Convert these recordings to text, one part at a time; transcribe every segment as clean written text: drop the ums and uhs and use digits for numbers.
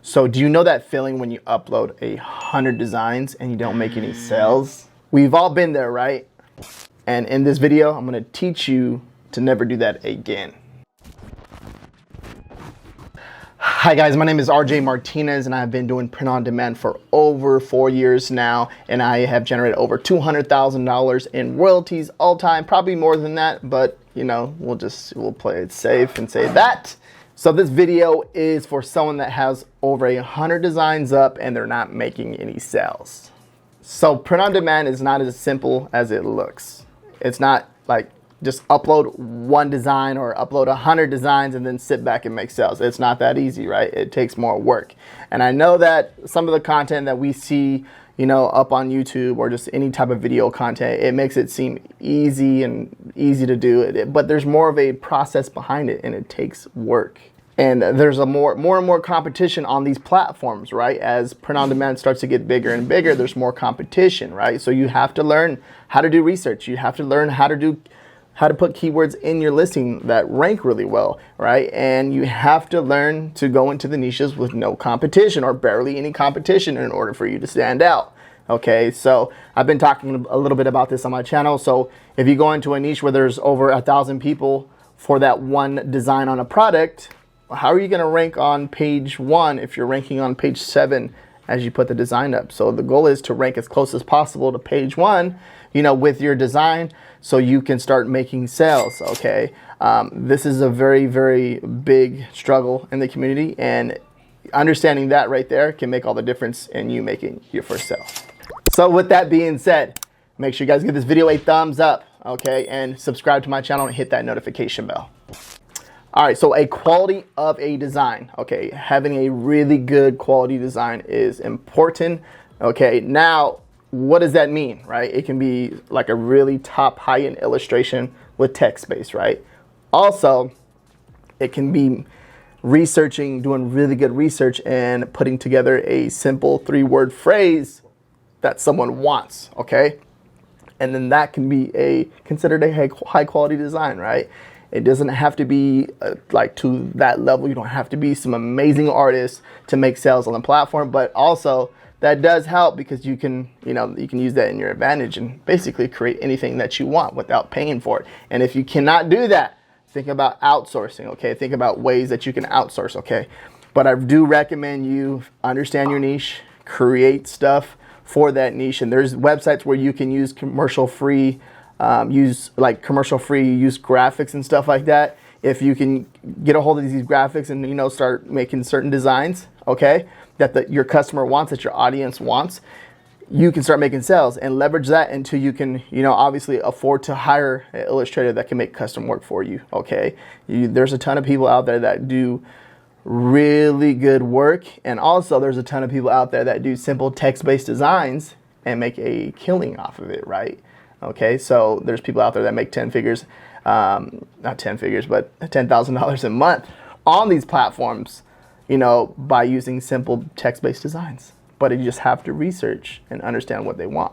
So do you know that feeling when you upload 100 designs and you don't make any sales? We've all been there, right? And in this video, I'm gonna teach you to never do that again. Hi guys, my name is RJ Martinez and I've been doing print on demand for over 4 years now, and I have generated over $200,000 in royalties all time, probably more than that, but you know, we'll play it safe and say that. So this video is for someone that has over 100 designs up and they're not making any sales. So print on demand is not as simple as it looks. It's not like just upload one design or upload 100 designs and then sit back and make sales. It's not that easy, right? It takes more work. And I know that some of the content that we see, you know, up on YouTube or just any type of video content, it makes it seem easy to do it, but there's more of a process behind it and it takes work. And there's a more and more competition on these platforms, right? As print on demand starts to get bigger and bigger, there's more competition, right? So you have to learn how to do research. You have to learn how to put keywords in your listing that rank really well, right? And you have to learn to go into the niches with no competition or barely any competition in order for you to stand out. Okay, so I've been talking a little bit about this on my channel. So if you go into a niche where there's over 1,000 people for that one design on a product, how are you going to rank on page 1 if you're ranking on page 7 as you put the design up? So the goal is to rank as close as possible to page 1, you know, with your design, so you can start making sales. Okay, this is a very, very big struggle in the community, and understanding that right there can make all the difference in you making your first sale. So with that being said, make sure you guys give this video a thumbs up, okay, and subscribe to my channel and hit that notification bell. All right, so a quality of a design, okay, having a really good quality design is important. Okay, now what does that mean, right? It can be like a really top high-end illustration with text space, right? Also, it can be doing really good research and putting together a simple 3-word phrase that someone wants, okay? And then that can be considered a high quality design, right? It doesn't have to be like to that level. You don't have to be some amazing artist to make sales on the platform, but also that does help because you can use that in your advantage and basically create anything that you want without paying for it. And if you cannot do that, think about outsourcing, okay? Think about ways that you can outsource, okay? But I do recommend you understand your niche, create stuff for that niche, and there's websites where you can use commercial-free, use graphics and stuff like that. If you can get a hold of these graphics and, you know, start making certain designs, okay, that your customer wants, that your audience wants, you can start making sales and leverage that until you can, you know, obviously afford to hire an illustrator that can make custom work for you, okay? There's a ton of people out there that do really good work, and also there's a ton of people out there that do simple text-based designs and make a killing off of it, right? Okay, so there's people out there that make 10 figures, not 10 figures, but $10,000 a month on these platforms, you know, by using simple text-based designs. But you just have to research and understand what they want.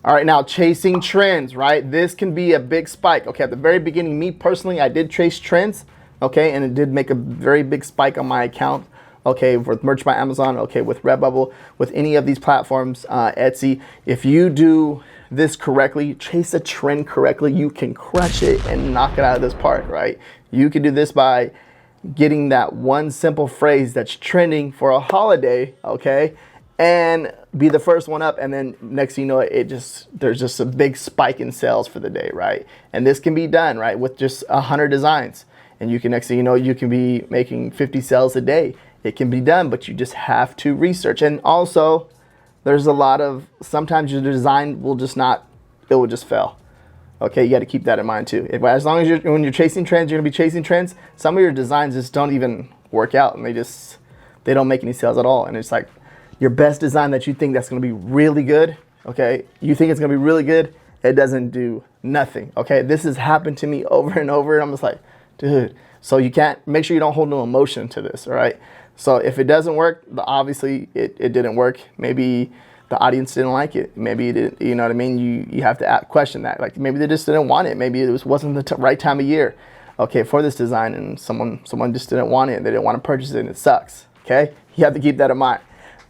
All right, now chasing trends, right? This can be a big spike. Okay, at the very beginning, me personally, I did chase trends, okay, and it did make a very big spike on my account. Okay, with Merch by Amazon, okay, with Redbubble, with any of these platforms, Etsy. If you do this correctly, chase a trend correctly, you can crush it and knock it out of this park, right? You can do this by getting that one simple phrase that's trending for a holiday, okay, and be the first one up, and then next thing you know, there's just a big spike in sales for the day, right? And this can be done, right, with just 100 designs, and you can, next thing you know, you can be making 50 sales a day. It can be done, but you just have to research. And also, there's sometimes your design will just fail. Okay, you got to keep that in mind too. As long as when you're chasing trends, you're gonna be chasing trends. Some of your designs just don't even work out, and they don't make any sales at all. And it's like your best design that you think that's gonna be really good. Okay, you think it's gonna be really good, it doesn't do nothing. Okay, this has happened to me over and over, and I'm just like, dude. So you can't, make sure you don't hold no emotion to this. All right. So if it doesn't work, obviously it didn't work. Maybe the audience didn't like it. Maybe it didn't, you know what I mean? You have to question that. Like maybe they just didn't want it. Maybe it wasn't the right time of year, okay, for this design, and someone just didn't want it. They didn't want to purchase it, and it sucks. Okay, You have to keep that in mind.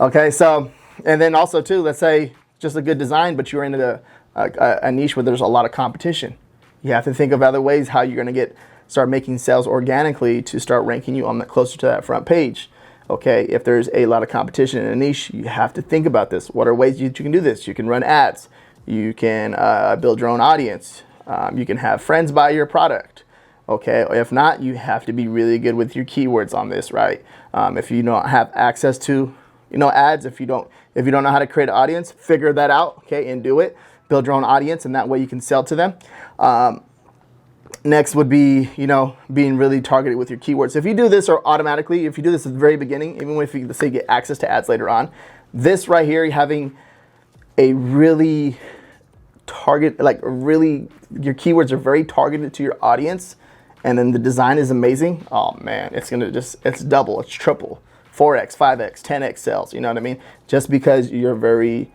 Okay, so, and then also too, let's say just a good design, but you're into a niche where there's a lot of competition. You have to think of other ways how you're going to start making sales organically to start ranking you on the closer to that front page. Okay, if there's a lot of competition in a niche, you have to think about this. What are ways you can do this? You can run ads. You can build your own audience. You can have friends buy your product. Okay, if not, you have to be really good with your keywords on this, right? If you don't have access to, ads, if you don't know how to create an audience, figure that out, okay, and do it. Build your own audience, and that way you can sell to them. Next would be, being really targeted with your keywords. If you do this or automatically, if you do this at the very beginning, even if you, let's say, get access to ads later on, this right here, having a really your keywords are very targeted to your audience, and then the design is amazing. Oh man, it's double, it's triple, 4x, 5x, 10x sales. You know what I mean? Just because you're very,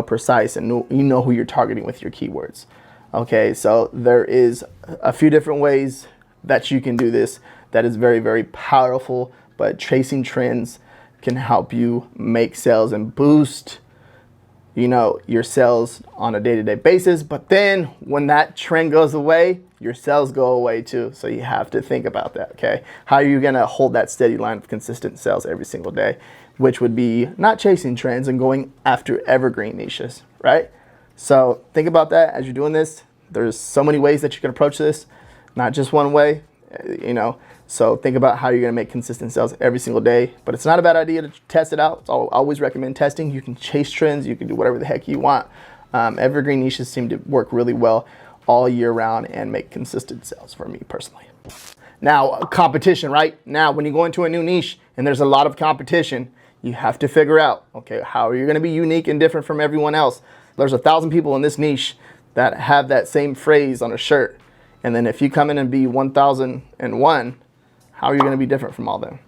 precise and you know who you're targeting with your keywords. Okay, so there is a few different ways that you can do this that is very, very powerful, but chasing trends can help you make sales and boost, your sales on a day-to-day basis. But then when that trend goes away, your sales go away too. So you have to think about that, okay? How are you gonna hold that steady line of consistent sales every single day, which would be not chasing trends and going after evergreen niches, right? So think about that as you're doing this. There's so many ways that you can approach this, not just one way, So think about how you're going to make consistent sales every single day. But it's not a bad idea to test it out. I always recommend testing. You can chase trends. You can do whatever the heck you want. Evergreen niches seem to work really well all year round and make consistent sales for me personally. Now, competition, right? Now, when you go into a new niche and there's a lot of competition, you have to figure out, okay, how are you going to be unique and different from everyone else? There's 1,000 people in this niche that have that same phrase on a shirt. And then if you come in and be 1,001, how are you going to be different from all them?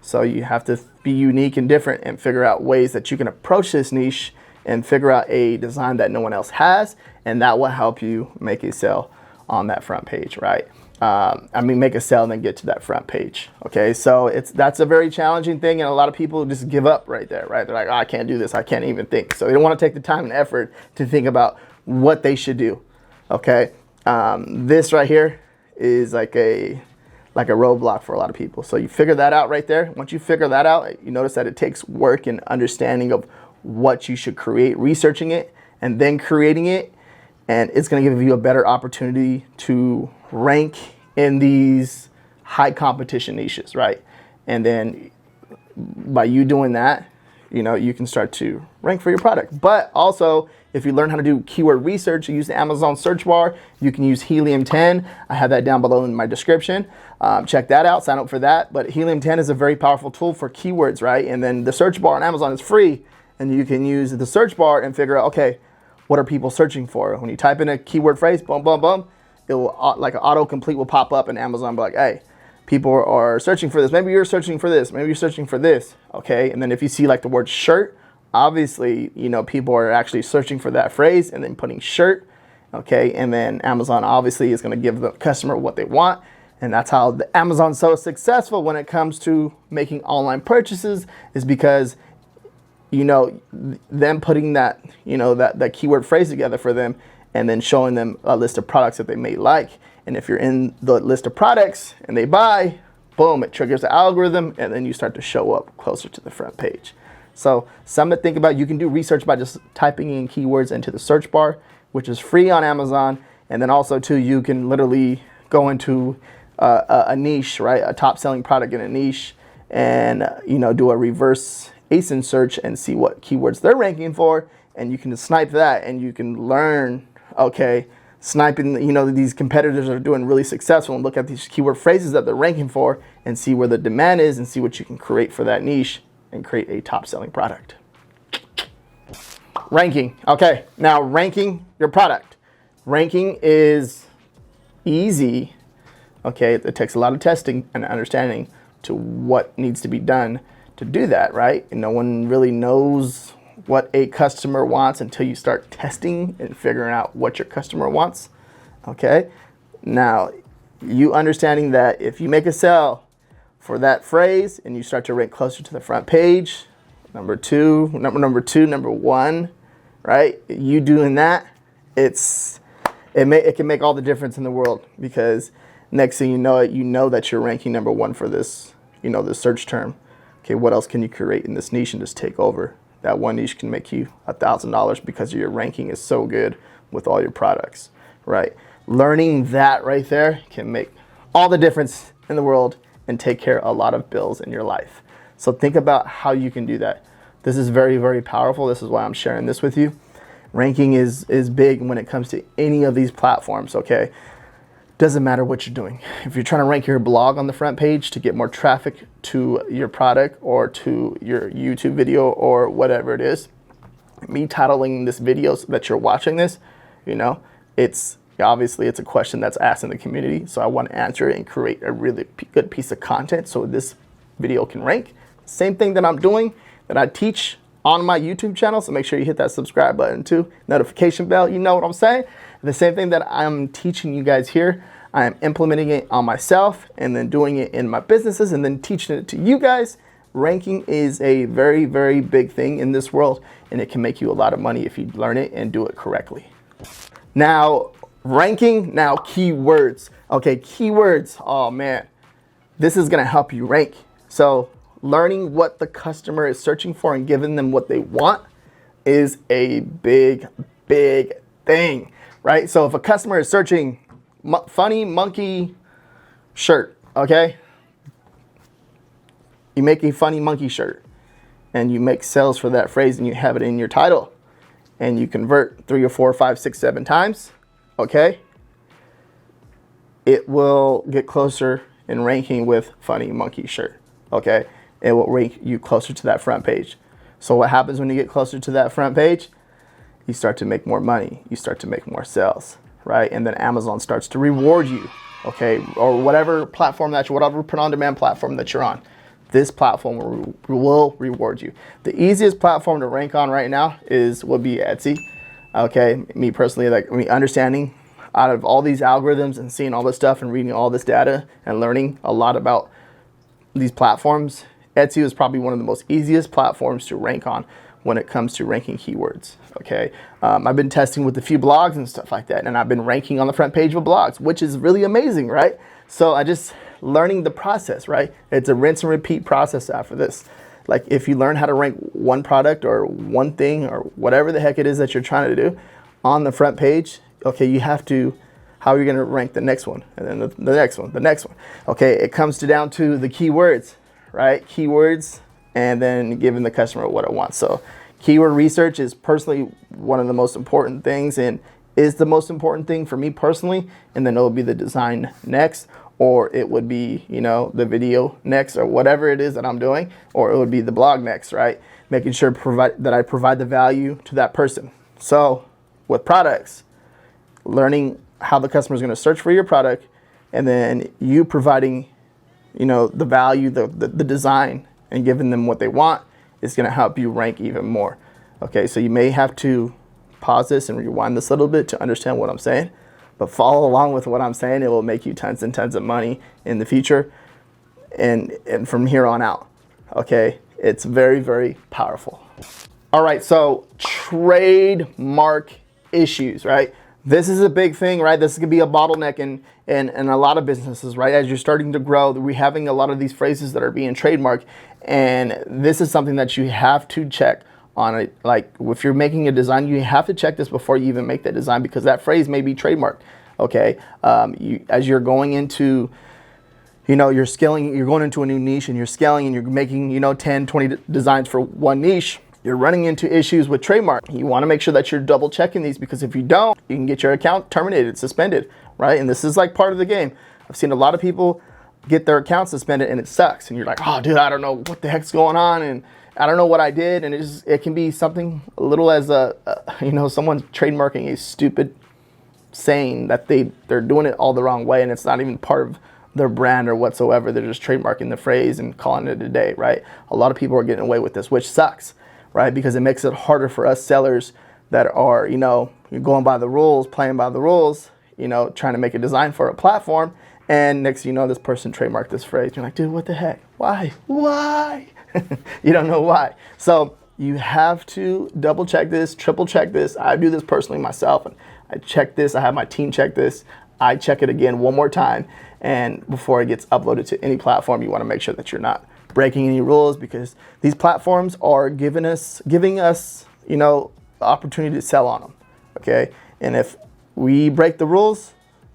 So you have to be unique and different and figure out ways that you can approach this niche and figure out a design that no one else has, and that will help you make a sale on that front page, right? Make a sale and then get to that front page. Okay, so that's a very challenging thing, and a lot of people just give up right there, right? They're like, oh, I can't do this, I can't even think. So they don't want to take the time and effort to think about what they should do. Okay, this right here is like a roadblock for a lot of people. So you figure that out right there. Once you figure that out, you notice that it takes work and understanding of what you should create, researching it, and then creating it. And it's going to give you a better opportunity to rank in these high competition niches, right? And then by you doing that, you can start to rank for your product. But also, if you learn how to do keyword research, you use the Amazon search bar. You can use Helium 10. I have that down below in my description. Check that out, sign up for that. But Helium 10 is a very powerful tool for keywords, right? And then the search bar on Amazon is free, and you can use the search bar and figure out, okay, what are people searching for? When you type in a keyword phrase, boom, boom, boom, it will, like an autocomplete will pop up in Amazon, be like, hey, people are searching for this. Maybe you're searching for this. Maybe you're searching for this, okay? And then if you see like the word shirt, obviously, people are actually searching for that phrase and then putting shirt, okay? And then Amazon obviously is gonna give the customer what they want. And that's how Amazon's so successful when it comes to making online purchases, is because, them putting that, that keyword phrase together for them and then showing them a list of products that they may like. And if you're in the list of products and they buy, boom, it triggers the algorithm, and then you start to show up closer to the front page. So something to think about. You can do research by just typing in keywords into the search bar, which is free on Amazon. And then also too, you can literally go into a niche, right? A top selling product in a niche, and do a reverse ASIN search and see what keywords they're ranking for. And you can just snipe that, and you can learn, okay, sniping, these competitors are doing really successful, and look at these keyword phrases that they're ranking for and see where the demand is and see what you can create for that niche and create a top selling product. Ranking. Okay, now ranking your product. Ranking is easy. Okay, it takes a lot of testing and understanding to what needs to be done to do that, right? And no one really knows what a customer wants until you start testing and figuring out what your customer wants. Okay, now you understanding that if you make a sale for that phrase, and you start to rank closer to the front page. Number two, number one, right? You doing that, it can make all the difference in the world, because next thing you know it, you know that you're ranking number one for this, this search term. Okay, what else can you create in this niche and just take over? That one niche can make you $1,000 because your ranking is so good with all your products, right? Learning that right there can make all the difference in the world and take care of a lot of bills in your life. So think about how you can do that. This is very, very powerful. This is why I'm sharing this with you. Ranking is big when it comes to any of these platforms, okay? Doesn't matter what you're doing. If you're trying to rank your blog on the front page to get more traffic to your product or to your YouTube video or whatever it is, me titling this video so that you're watching this, it's obviously it's a question that's asked in the community. So I want to answer it and create a really good piece of content so this video can rank. Same thing that I'm doing, that I teach on my YouTube channel. So make sure you hit that subscribe button too, notification bell, you know what I'm saying? The same thing that I'm teaching you guys here, I am implementing it on myself and then doing it in my businesses and then teaching it to you guys. Ranking is a very, very big thing in this world, and it can make you a lot of money if you learn it and do it correctly. Now, ranking, now keywords. Okay, keywords, oh man, this is gonna help you rank. So learning what the customer is searching for and giving them what they want is a big, big thing, right? So if a customer is searching funny monkey shirt, okay? You make a funny monkey shirt and you make sales for that phrase and you have it in your title and you convert 3 or 4 or 5, 6, 7 times, okay? It will get closer in ranking with funny monkey shirt, okay? It will rank you closer to that front page. So what happens when you get closer to that front page? You start to make more money. You start to make more sales, right? And then Amazon starts to reward you, okay? Or whatever platform whatever print-on-demand platform that you're on. This platform will reward you. The easiest platform to rank on right now would be Etsy, okay? Me personally, understanding out of all these algorithms and seeing all this stuff and reading all this data and learning a lot about these platforms, Etsy is probably one of the most easiest platforms to rank on when it comes to ranking keywords, okay? I've been testing with a few blogs and stuff like that, and I've been ranking on the front page of blogs, which is really amazing, right? So I just learning the process, right? It's a rinse and repeat process after this. Like if you learn how to rank one product or one thing or whatever the heck it is that you're trying to do on the front page, okay, you have to, how are you gonna rank the next one? And then the next one, the next one. Okay, it comes down to the keywords, right? Keywords, and then giving the customer what it wants. So keyword research is personally one of the most important things and is the most important thing for me personally. And then it'll be the design next, or it would be, the video next, or whatever it is that I'm doing, or it would be the blog next, right? Making sure that I provide the value to that person. So with products, learning how the customer is going to search for your product, and then you providing, the value, the design, and giving them what they want is going to help you rank even more. Okay, so you may have to pause this and rewind this a little bit to understand what I'm saying, but follow along with what I'm saying. It will make you tons and tons of money in the future and from here on out. Okay, it's very, very powerful. All right, so trademark issues, right? This is a big thing, right? This could be a bottleneck in a lot of businesses, right? As you're starting to grow, we're having a lot of these phrases that are being trademarked, and this is something that you have to check on it. Like if you're making a design, you have to check this before you even make that design, because that phrase may be trademarked, okay? As you're going into, you're scaling, you're going into a new niche and you're scaling and you're making, 10, 20 designs for one niche, you're running into issues with trademark. You want to make sure that you're double checking these, because if you don't, you can get your account terminated, suspended, right? And this is like part of the game. I've seen a lot of people get their account suspended and it sucks. And you're like, oh dude, I don't know what the heck's going on. And I don't know what I did. And it can be something a little as someone trademarking a stupid saying that they're doing it all the wrong way. And it's not even part of their brand or whatsoever. They're just trademarking the phrase and calling it a day, right? A lot of people are getting away with this, which sucks, right? Because it makes it harder for us sellers that are, you're going by the rules, playing by the rules, trying to make a design for a platform, And next thing you know, this person trademarked this phrase. You're like, dude, what the heck? Why? You don't know why. So you have to double check this, triple check this. I do this personally myself, and I check this. I have my team check this. I check it again one more time, and before it gets uploaded to any platform, you want to make sure that you're not breaking any rules, because these platforms are giving us, the opportunity to sell on them. Okay, and if we break the rules,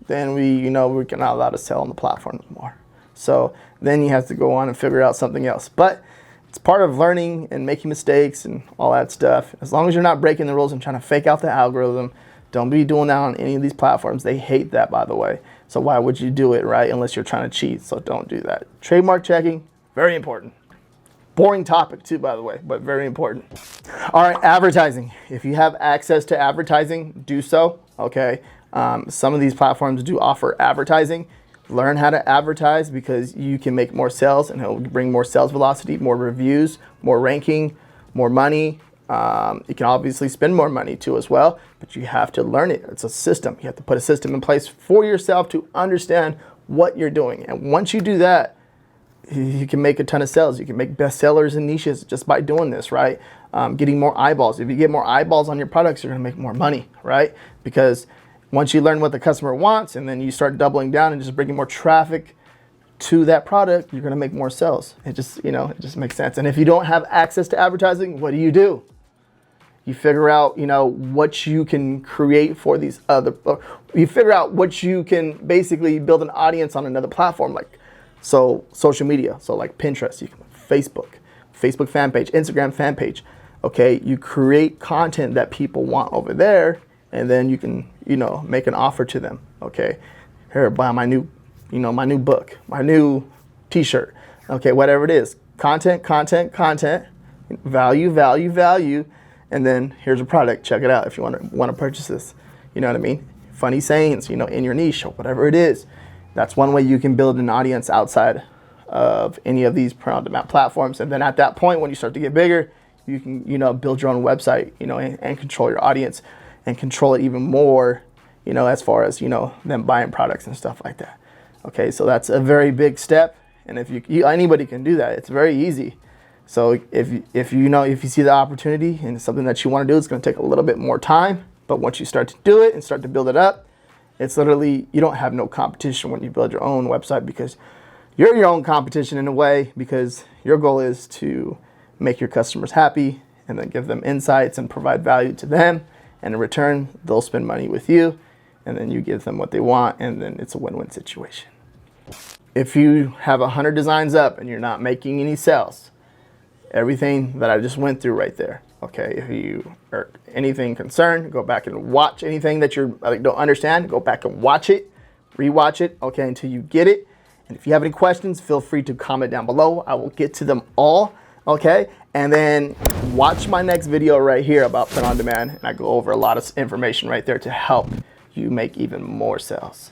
then we're not allowed to sell on the platform anymore. So then you have to go on and figure out something else. But it's part of learning and making mistakes and all that stuff. As long as you're not breaking the rules and trying to fake out the algorithm, don't be doing that on any of these platforms. They hate that, by the way. So why would you do it, right? Unless you're trying to cheat. So don't do that. Trademark checking, very important. Boring topic too, by the way, but very important. All right, advertising. If you have access to advertising, do so, okay? Some of these platforms do offer advertising. Learn how to advertise, because you can make more sales, and it'll bring more sales velocity, more reviews, more ranking, more money. You can obviously spend more money too as well, but you have to learn it. It's a system. You have to put a system in place for yourself to understand what you're doing. And once you do that, you can make a ton of sales. You can make bestsellers and niches just by doing this, right? Getting more eyeballs. If you get more eyeballs on your products, you're gonna make more money, right? Because once you learn what the customer wants, and then you start doubling down and just bringing more traffic to that product, you're gonna make more sales. It just makes sense. And if you don't have access to advertising, what do? You figure out, what you can create for these other, you figure out what you can basically build an audience on another platform, like, so social media, so like Pinterest, Facebook fan page, Instagram fan page. Okay, you create content that people want over there, and then you can, make an offer to them. Okay, here, buy my new book, my new t-shirt. Okay, whatever it is, content, value, and then here's a product. Check it out if you want to purchase this. You know what I mean? Funny sayings, in your niche or whatever it is. That's one way you can build an audience outside of any of these print-on-demand platforms. And then at that point, when you start to get bigger, you can, build your own website, and control your audience and control it even more, as far as, them buying products and stuff like that. Okay, so that's a very big step. And if anybody can do that, it's very easy. So if you see the opportunity and it's something that you want to do, it's going to take a little bit more time. But once you start to do it and start to build it up, it's literally, you don't have no competition when you build your own website, because you're your own competition in a way, because your goal is to make your customers happy and then give them insights and provide value to them. And in return, they'll spend money with you, and then you give them what they want, and then it's a win-win situation. If you have 100 designs up and you're not making any sales, everything that I just went through right there. Okay, if you are anything concerned, go back and watch anything that you don't understand. Go back and watch it, rewatch it, okay, until you get it. And if you have any questions, feel free to comment down below. I will get to them all, okay? And then watch my next video right here about print on demand, and I go over a lot of information right there to help you make even more sales.